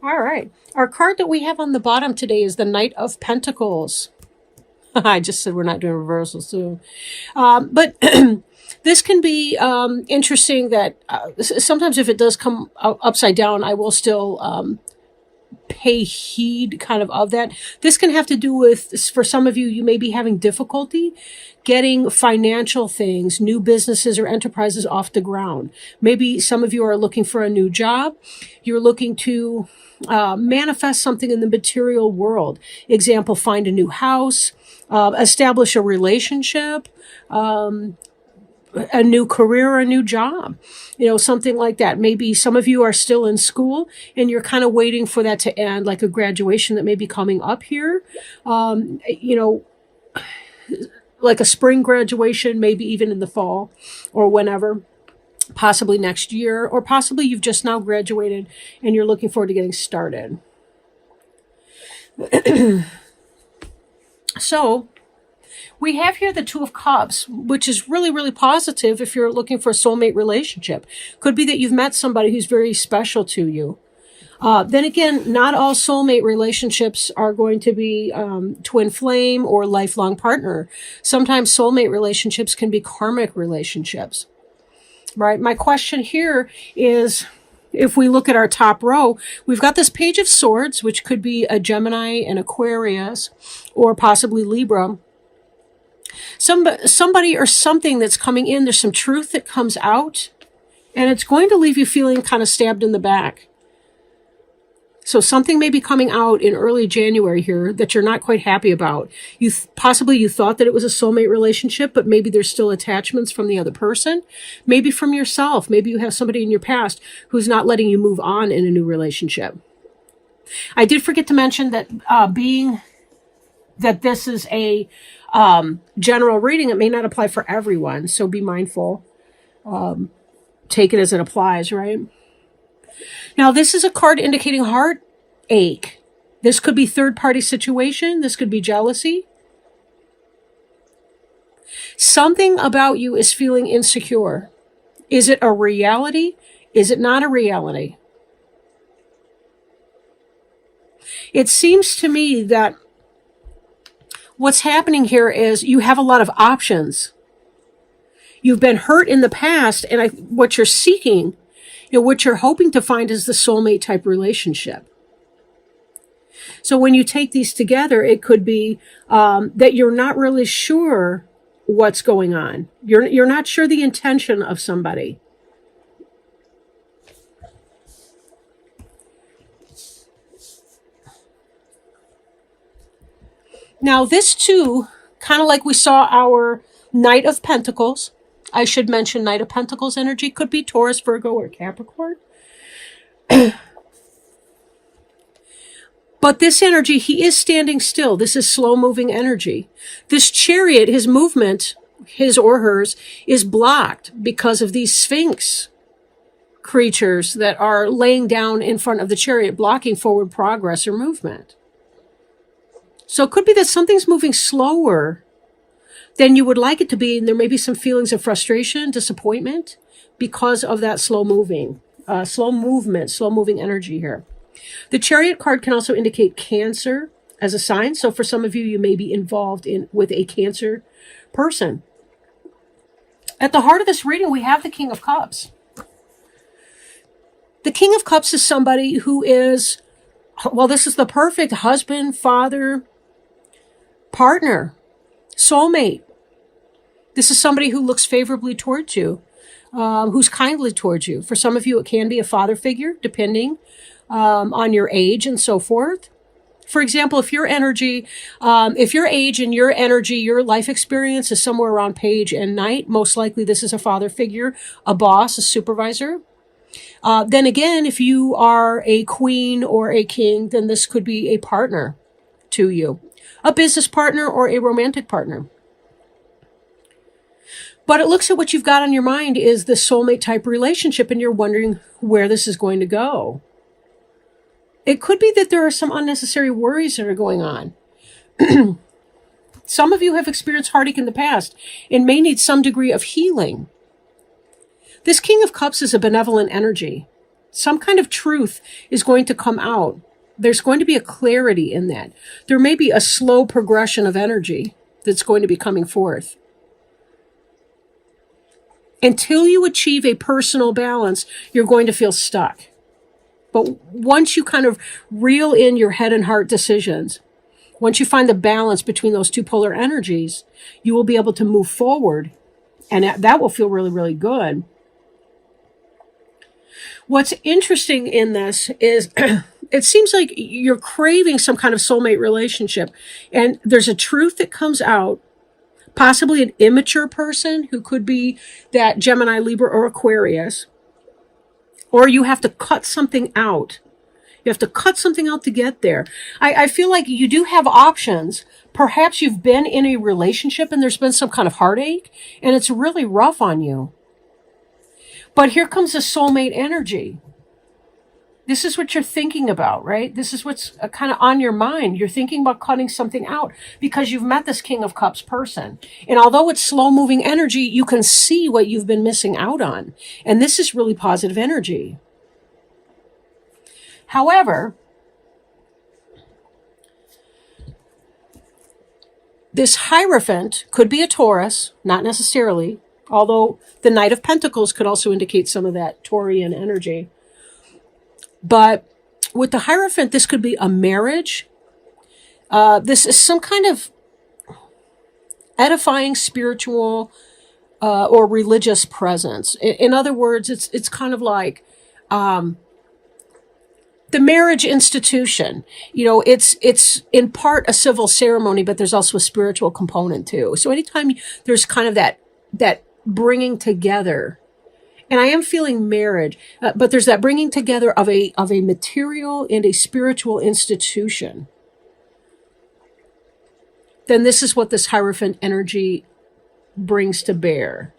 All right. Our card that we have on the bottom today is the Knight of Pentacles. I just said we're not doing reversals soon. But this can be interesting that sometimes if it does come upside down, I will still pay heed kind of that. This can have to do with, for some of you, you may be having difficulty getting financial things, new businesses or enterprises off the ground. Maybe some of you are looking for a new job. You're looking to manifest something in the material world. Example, find a new house, establish a relationship, a new career or a new job, something like that. Maybe some of you are still in school and you're kind of waiting for that to end, like a graduation that may be coming up here. Like a spring graduation, maybe even in the fall or whenever, possibly next year, or possibly you've just now graduated and you're looking forward to getting started. So we have here the Two of Cups, which is really, really positive if you're looking for a soulmate relationship. Could be that you've met somebody who's very special to you. Then again, not all soulmate relationships are going to be twin flame or lifelong partner. Sometimes soulmate relationships can be karmic relationships, right? My question here is, if we look at our top row, we've got this Page of Swords, which could be a Gemini, an Aquarius, or possibly Libra. Somebody or something that's coming in, there's some truth that comes out, and it's going to leave you feeling kind of stabbed in the back. So something may be coming out in early January here that you're not quite happy about. Possibly you thought that it was a soulmate relationship, but maybe there's still attachments from the other person. Maybe from yourself. Maybe you have somebody in your past who's not letting you move on in a new relationship. I did forget to mention that being that this is a general reading, it may not apply for everyone. So be mindful. Take it as it applies, right? Now, this is a card indicating heartache. This could be third-party situation. This could be jealousy. Something about you is feeling insecure. Is it a reality? Is it not a reality? It seems to me that what's happening here is you have a lot of options. You've been hurt in the past, and what you're seeking, what you're hoping to find is the soulmate type relationship. So when you take these together, it could be that you're not really sure what's going on. You're not sure the intention of somebody. Now this too, kind of like we saw our Knight of Pentacles, I should mention Knight of Pentacles energy could be Taurus, Virgo, or Capricorn. But this energy, he is standing still. This is slow-moving energy. This Chariot, his movement, his or hers, is blocked because of these Sphinx creatures that are laying down in front of the Chariot, blocking forward progress or movement. So it could be that something's moving slower than you would like it to be, and there may be some feelings of frustration, disappointment, because of that slow moving energy here. The Chariot card can also indicate Cancer as a sign. So for some of you, you may be involved with a Cancer person. At the heart of this reading, we have the King of Cups. The King of Cups is somebody who is, well, this is the perfect husband, father, partner, soulmate. This is somebody who looks favorably towards you, who's kindly towards you. For some of you, it can be a father figure, depending on your age and so forth. For example, if your age and your energy, your life experience is somewhere around Page and Knight, most likely this is a father figure, a boss, a supervisor. Then again, if you are a queen or a king, then this could be a partner to you, a business partner or a romantic partner. But it looks at what you've got on your mind is the soulmate type relationship, and you're wondering where this is going to go. It could be that there are some unnecessary worries that are going on. Some of you have experienced heartache in the past and may need some degree of healing. This King of Cups is a benevolent energy. Some kind of truth is going to come out. There's going to be a clarity in that. There may be a slow progression of energy that's going to be coming forth. Until you achieve a personal balance, you're going to feel stuck. But once you kind of reel in your head and heart decisions, once you find the balance between those two polar energies, you will be able to move forward, and that will feel really, really good. What's interesting in this is it seems like you're craving some kind of soulmate relationship, and there's a truth that comes out, possibly an immature person who could be that Gemini, Libra, or Aquarius, or you have to cut something out. You have to cut something out to get there. I feel like you do have options. Perhaps you've been in a relationship and there's been some kind of heartache and it's really rough on you. But here comes the soulmate energy. This is what you're thinking about, right? This is what's kind of on your mind. You're thinking about cutting something out because you've met this King of Cups person. And although it's slow-moving energy, you can see what you've been missing out on. And this is really positive energy. However, this Hierophant could be a Taurus, not necessarily, although the Knight of Pentacles could also indicate some of that Taurian energy. But with the Hierophant, this could be a marriage. This is some kind of edifying spiritual or religious presence. In other words, it's kind of like the marriage institution. You know, it's in part a civil ceremony, but there's also a spiritual component too. So anytime there's kind of that bringing together, and I am feeling marriage, but there's that bringing together of a material and a spiritual institution, then this is what this Hierophant energy brings to bear.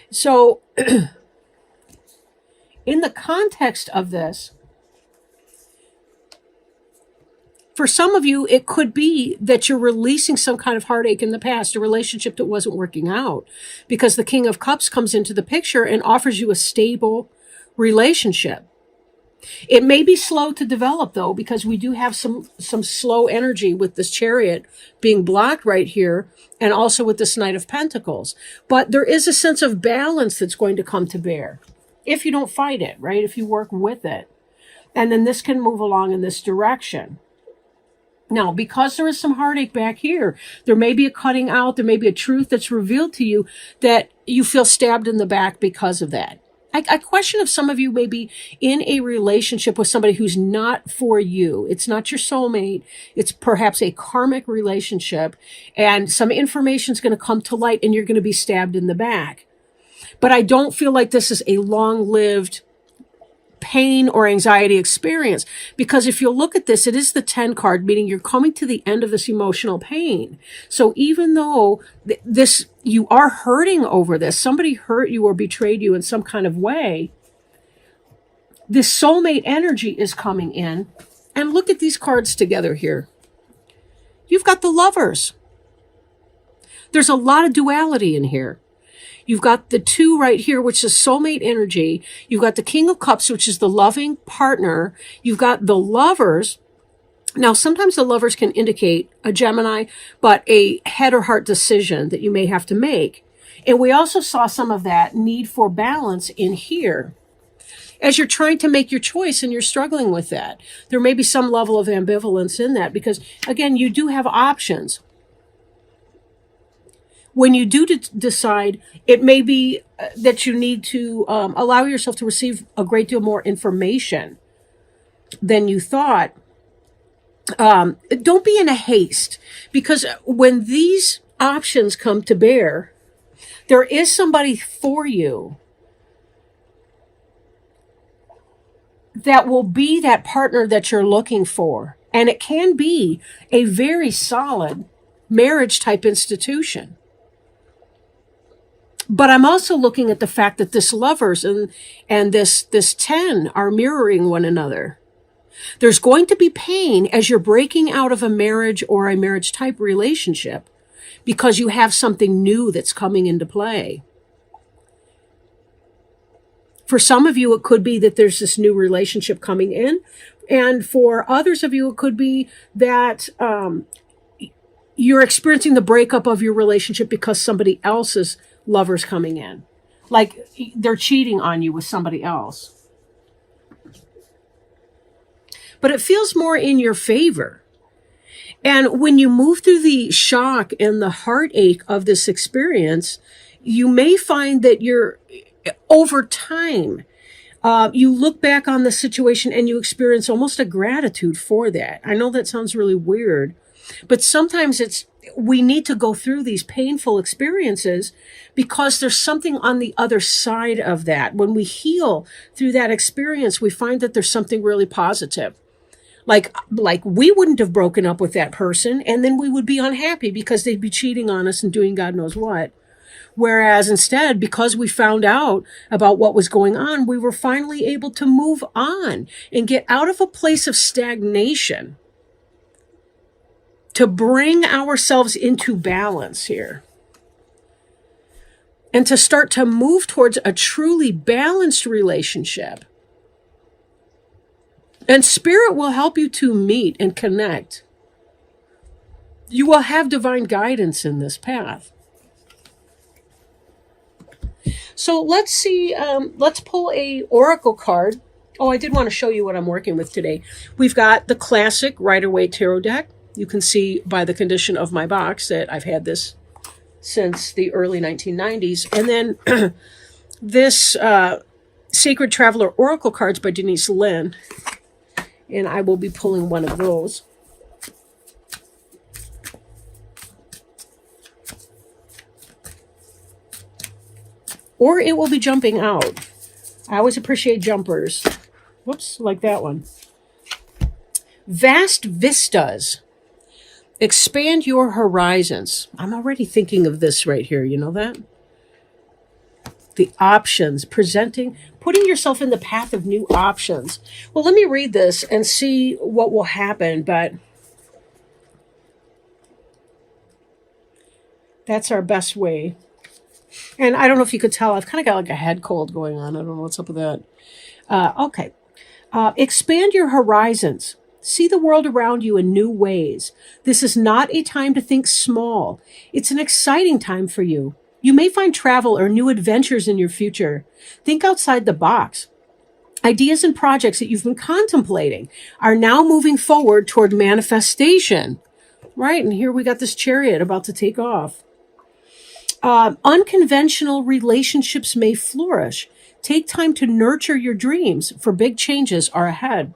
So, in the context of this, for some of you, it could be that you're releasing some kind of heartache in the past, a relationship that wasn't working out, because the King of Cups comes into the picture and offers you a stable relationship. It may be slow to develop, though, because we do have some slow energy with this Chariot being blocked right here, and also with this Knight of Pentacles. But there is a sense of balance that's going to come to bear if you don't fight it, right? If you work with it. And then this can move along in this direction. Now, because there is some heartache back here, there may be a cutting out, there may be a truth that's revealed to you that you feel stabbed in the back because of that. I question if some of you may be in a relationship with somebody who's not for you. It's not your soulmate. It's perhaps a karmic relationship, and some information is going to come to light and you're going to be stabbed in the back. But I don't feel like this is a long-lived pain or anxiety experience, because if you look at this, it is the 10 card, meaning you're coming to the end of this emotional pain. So even though you are hurting over this, somebody hurt you or betrayed you in some kind of way, this soulmate energy is coming in. And look at these cards together here. You've got the Lovers. There's a lot of duality in here. You've got the 2 right here, which is soulmate energy. You've got the King of Cups, which is the loving partner. You've got the Lovers. Now, sometimes the Lovers can indicate a Gemini, but a head or heart decision that you may have to make. And we also saw some of that need for balance in here. As you're trying to make your choice and you're struggling with that, there may be some level of ambivalence in that because, again, you do have options. When you do decide, it may be that you need to allow yourself to receive a great deal more information than you thought. Don't be in a haste, because when these options come to bear, there is somebody for you that will be that partner that you're looking for. And it can be a very solid marriage type institution. But I'm also looking at the fact that this Lovers and this 10 are mirroring one another. There's going to be pain as you're breaking out of a marriage or a marriage type relationship because you have something new that's coming into play. For some of you, it could be that there's this new relationship coming in. And for others of you, it could be that you're experiencing the breakup of your relationship because somebody else's lover's coming in. Like they're cheating on you with somebody else. But it feels more in your favor. And when you move through the shock and the heartache of this experience, you may find that you're, over time, you look back on the situation and you experience almost a gratitude for that. I know that sounds really weird, but sometimes we need to go through these painful experiences because there's something on the other side of that. When we heal through that experience, we find that there's something really positive. Like we wouldn't have broken up with that person, and then we would be unhappy because they'd be cheating on us and doing God knows what. Whereas instead, because we found out about what was going on, we were finally able to move on and get out of a place of stagnation to bring ourselves into balance here. And to start to move towards a truly balanced relationship. And Spirit will help you to meet and connect. You will have divine guidance in this path. So let's see, let's pull a oracle card. Oh, I did want to show you what I'm working with today. We've got the classic Rider-Waite Tarot deck. You can see by the condition of my box that I've had this since the early 1990s. And then this Sacred Traveler Oracle cards by Denise Lynn. And I will be pulling one of those. Or it will be jumping out. I always appreciate jumpers. Whoops, like that one. Vast vistas. Expand your horizons. I'm already thinking of this right here. You know that? The options, putting yourself in the path of new options. Well, let me read this and see what will happen, but that's our best way. And I don't know if you could tell, I've kind of got like a head cold going on. I don't know what's up with that. Okay. Expand your horizons. See the world around you in new ways. This is not a time to think small. It's an exciting time for you. You may find travel or new adventures in your future. Think outside the box. Ideas and projects that you've been contemplating are now moving forward toward manifestation. Right, and here we got this chariot about to take off. Unconventional relationships may flourish. Take time to nurture your dreams, for big changes are ahead.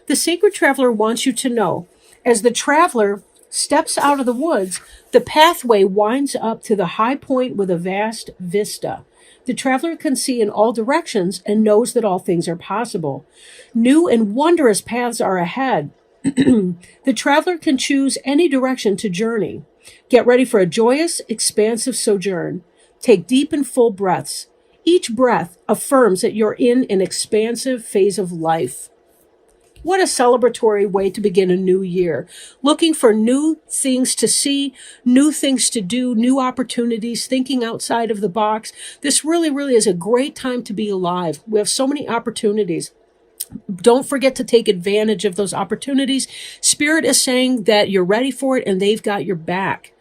The Sacred Traveler wants you to know, as the traveler steps out of the woods, the pathway winds up to the high point with a vast vista. The traveler can see in all directions and knows that all things are possible. New and wondrous paths are ahead. The traveler can choose any direction to journey. Get ready for a joyous, expansive sojourn. Take deep and full breaths. Each breath affirms that you're in an expansive phase of life. What a celebratory way to begin a new year. Looking for new things to see, new things to do, new opportunities, thinking outside of the box. This really, really is a great time to be alive. We have so many opportunities. Don't forget to take advantage of those opportunities. Spirit is saying that you're ready for it and they've got your back.